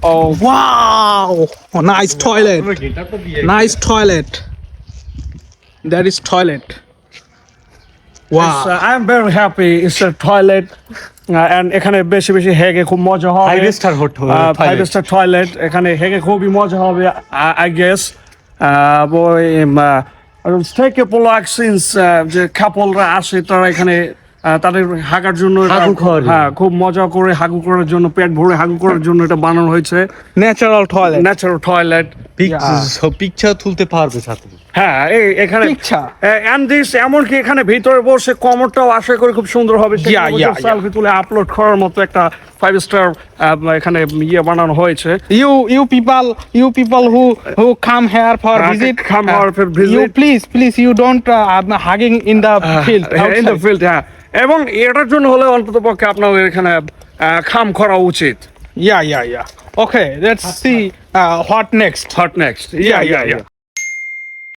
Oh wow! Oh, nice toilet. Nice toilet. That is toilet. Wow. I am very happy. It's a toilet. And এখানে বেশি বেশি হেগে খুব মজা হবে। 5-star hotel. 5-star toilet এখানে হেগে খুবই মজা হবে I guess. Take a since যে কাপলরা আসে তারা এখানে তাদের হাগার জন্য হাগু করে। হ্যাঁ খুব মজা করে হাগু করার জন্য পেট ভরে হাগু করার জন্য এটা বানানো হয়েছে Natural toilet. Natural toilet picture তুলতে পারবে সাথে। হ্যাঁ এখানে Picture. এন্ড দিস এমনকি এখানে ভিতরে বসে কমরটাও আশা করি খুব সুন্দর হবে Yeah. সেলফি তুলে আপলোড করার মতো একটা 5-star এখানে বানানো হয়েছে You people who come here for visit. come here for visit. You please you don't hugging in the field. In the outside. Field হ্যাঁ এবং এটার জন্য হলে অন্তত পক্ষে আপনাদের এখানে খাম করা উচিত Yeah. Okay, let's see what next. Hot next yeah